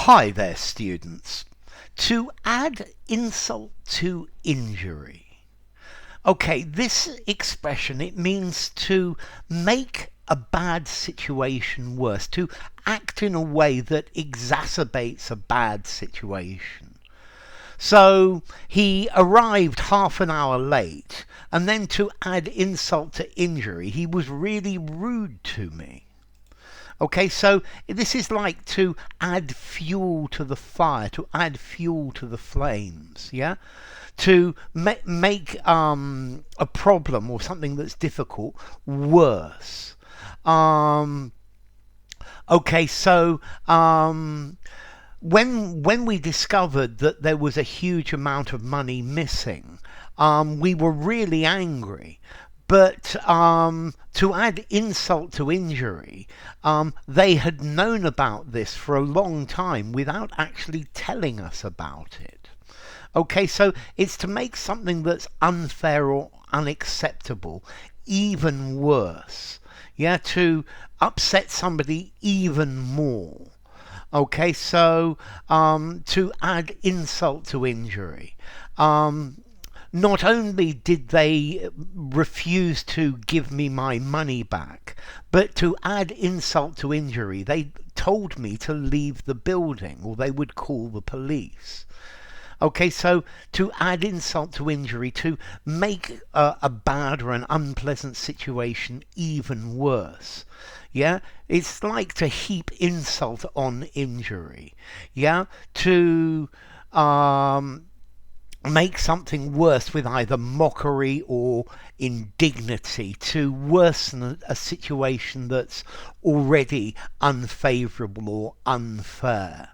Hi there, students. To add insult to injury. Okay, this expression, it means to make a bad situation worse, to act in a way that exacerbates a bad situation. So he arrived half an hour late, and then to add insult to injury, he was really rude to me. Okay, so this is like to add fuel to the fire, to add fuel to the flames, yeah? To make a problem or something that's difficult worse. Okay, so when we discovered that there was a huge amount of money missing, we were really angry. But to add insult to injury, they had known about this for a long time without actually telling us about it. Okay, so it's to make something that's unfair or unacceptable even worse. Yeah, to upset somebody even more. Okay, so to add insult to injury. Not only did they refuse to give me my money back, but to add insult to injury, they told me to leave the building or they would call the police. Okay, so to add insult to injury, to make a bad or an unpleasant situation even worse. Yeah, it's like to heap insult on injury. Yeah, to make something worse with either mockery or indignity, to worsen a situation that's already unfavorable or unfair.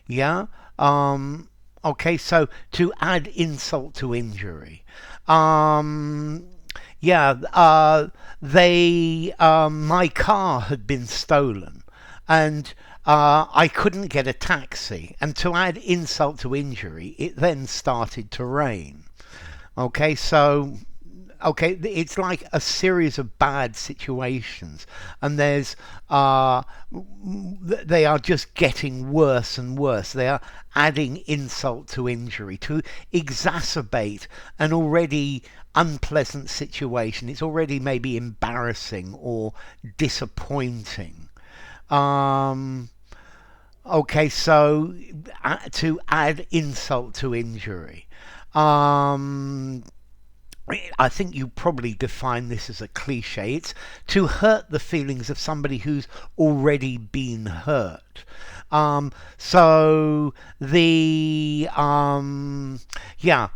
Yeah? Okay, so to add insult to injury. My car had been stolen, and I couldn't get a taxi, and to add insult to injury, it then started to rain. Okay, so it's like a series of bad situations, and they are just getting worse and worse. They are adding insult to injury to exacerbate an already unpleasant situation. It's already maybe embarrassing or disappointing. Okay, so to add insult to injury. I think you probably define this as a cliche. It's to hurt the feelings of somebody who's already been hurt. So I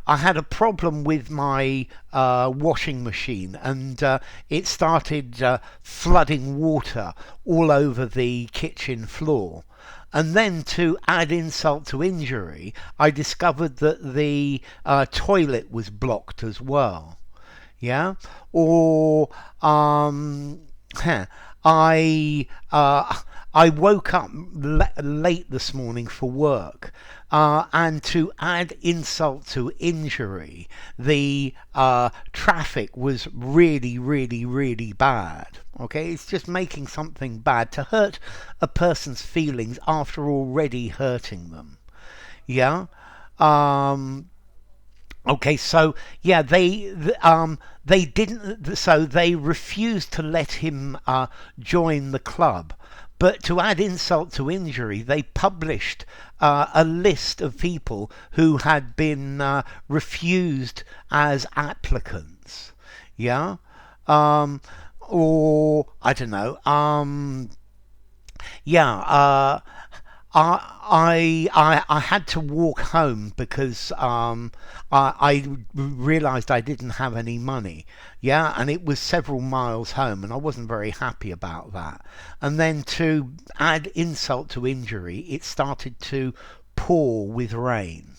had a problem with my washing machine, and it started flooding water all over the kitchen floor. And then to add insult to injury, I discovered that the toilet was blocked as well. Yeah? Or I woke up late this morning for work, and to add insult to injury, the traffic was really, really, really bad. Okay, it's just making something bad to hurt a person's feelings after already hurting them. Yeah. Okay, so yeah, they didn't. So they refused to let him join the club. But to add insult to injury, they published a list of people who had been refused as applicants. Yeah. Or I don't know. I had to walk home because I realised I didn't have any money. Yeah, and it was several miles home, and I wasn't very happy about that. And then to add insult to injury, it started to pour with rain.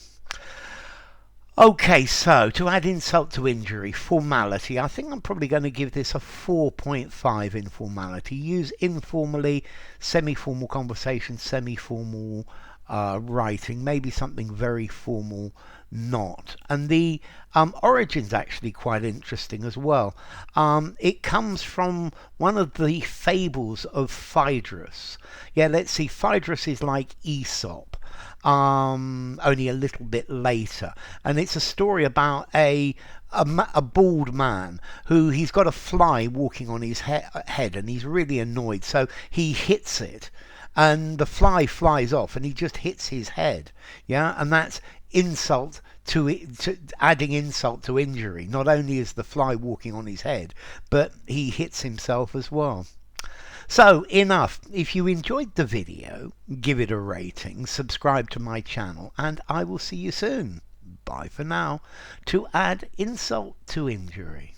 Okay, so to add insult to injury, formality. I think I'm probably going to give this a 4.5 in formality. Use informally, semi-formal conversation, semi-formal writing, maybe something very formal not. And the origin's actually quite interesting as well. It comes from one of the fables of Phaedrus. Yeah, let's see, Phaedrus is like Aesop. only a little bit later. And it's a story about a bald man who he's got a fly walking on his head, and he's really annoyed. So he hits it, and the fly flies off, and he just hits his head. Yeah, and that's insult to adding insult to injury. Not only is the fly walking on his head, but he hits himself as well. So enough. If you enjoyed the video, give it a rating, subscribe to my channel, and I will see you soon. Bye for now. To add insult to injury.